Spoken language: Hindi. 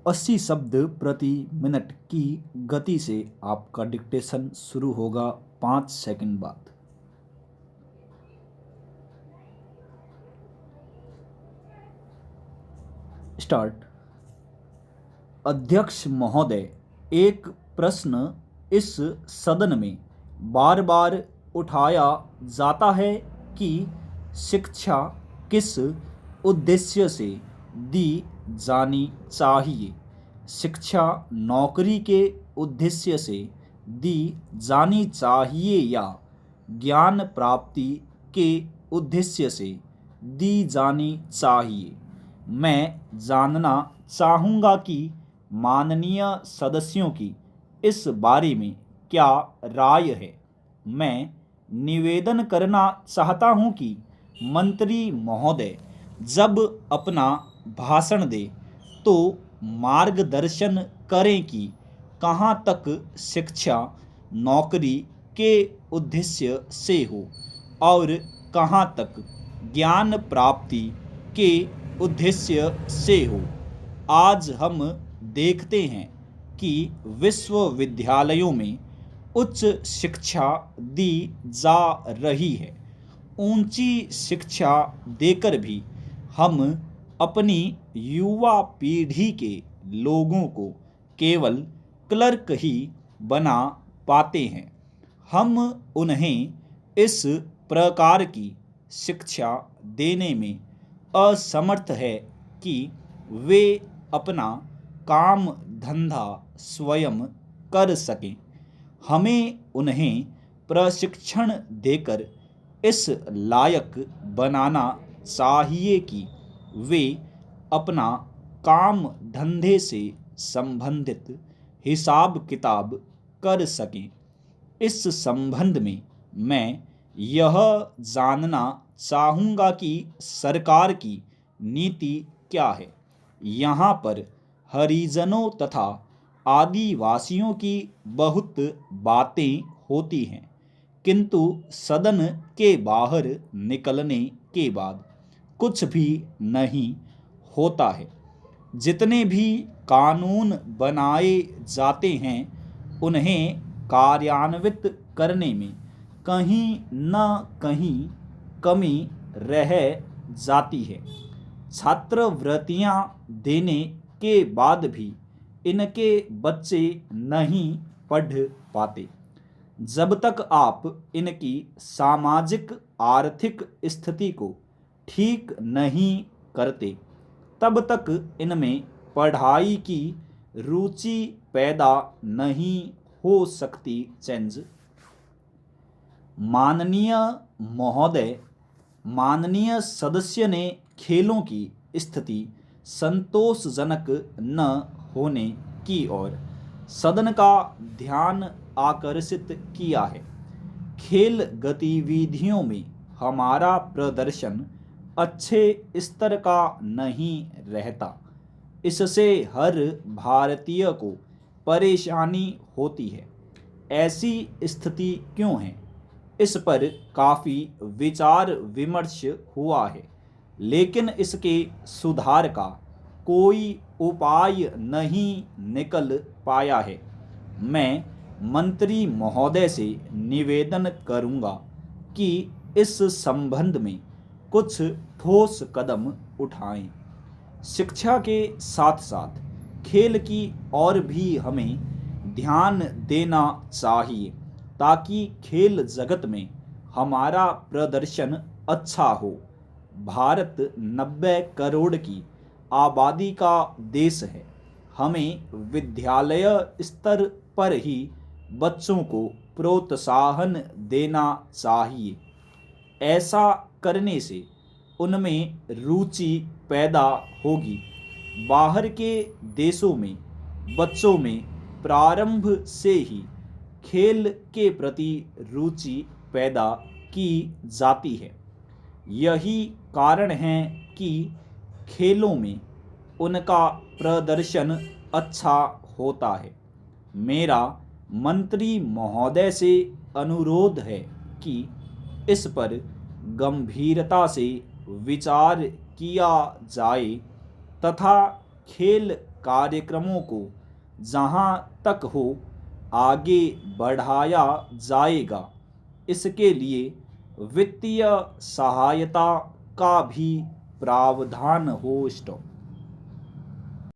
80 शब्द प्रति मिनट की गति से आपका डिक्टेशन शुरू होगा 5 सेकंड बाद। स्टार्ट। अध्यक्ष महोदय, एक प्रश्न इस सदन में बार बार उठाया जाता है कि शिक्षा किस उद्देश्य से दी जानी चाहिए। शिक्षा नौकरी के उद्देश्य से दी जानी चाहिए या ज्ञान प्राप्ति के उद्देश्य से दी जानी चाहिए। मैं जानना चाहूँगा कि माननीय सदस्यों की इस बारे में क्या राय है। मैं निवेदन करना चाहता हूँ कि मंत्री महोदय जब अपना भाषण दे तो मार्गदर्शन करें कि कहाँ तक शिक्षा नौकरी के उद्देश्य से हो और कहाँ तक ज्ञान प्राप्ति के उद्देश्य से हो। आज हम देखते हैं कि विश्वविद्यालयों में उच्च शिक्षा दी जा रही है। ऊंची शिक्षा देकर भी हम अपनी युवा पीढ़ी के लोगों को केवल क्लर्क ही बना पाते हैं। हम उन्हें इस प्रकार की शिक्षा देने में असमर्थ है कि वे अपना काम धंधा स्वयं कर सकें। हमें उन्हें प्रशिक्षण देकर इस लायक बनाना चाहिए कि वे अपना काम धंधे से संबंधित हिसाब किताब कर सकें। इस संबंध में मैं यह जानना चाहूँगा कि सरकार की नीति क्या है। यहाँ पर हरिजनों तथा आदिवासियों की बहुत बातें होती हैं, किंतु सदन के बाहर निकलने के बाद कुछ भी नहीं होता है। जितने भी कानून बनाए जाते हैं उन्हें कार्यान्वित करने में कहीं न कहीं कमी रह जाती है। छात्रवृत्तियां देने के बाद भी इनके बच्चे नहीं पढ़ पाते। जब तक आप इनकी सामाजिक आर्थिक स्थिति को ठीक नहीं करते तब तक इनमें पढ़ाई की रुचि पैदा नहीं हो सकती। चेंज। माननीय महोदय, माननीय सदस्य ने खेलों की स्थिति संतोषजनक न होने की ओर सदन का ध्यान आकर्षित किया है। खेल गतिविधियों में हमारा प्रदर्शन अच्छे स्तर का नहीं रहता। इससे हर भारतीय को परेशानी होती है। ऐसी स्थिति क्यों है, इस पर काफ़ी विचार विमर्श हुआ है, लेकिन इसके सुधार का कोई उपाय नहीं निकल पाया है। मैं मंत्री महोदय से निवेदन करूंगा कि इस संबंध में कुछ ठोस कदम उठाएं। शिक्षा के साथ साथ खेल की ओर भी हमें ध्यान देना चाहिए ताकि खेल जगत में हमारा प्रदर्शन अच्छा हो। भारत 90 करोड़ की आबादी का देश है। हमें विद्यालय स्तर पर ही बच्चों को प्रोत्साहन देना चाहिए। ऐसा करने से उनमें रुचि पैदा होगी। बाहर के देशों में बच्चों में प्रारंभ से ही खेल के प्रति रुचि पैदा की जाती है। यही कारण है कि खेलों में उनका प्रदर्शन अच्छा होता है। मेरा मंत्री महोदय से अनुरोध है कि इस पर गंभीरता से विचार किया जाए तथा खेल कार्यक्रमों को जहां तक हो आगे बढ़ाया जाएगा। इसके लिए वित्तीय सहायता का भी प्रावधान हो। स्टॉप।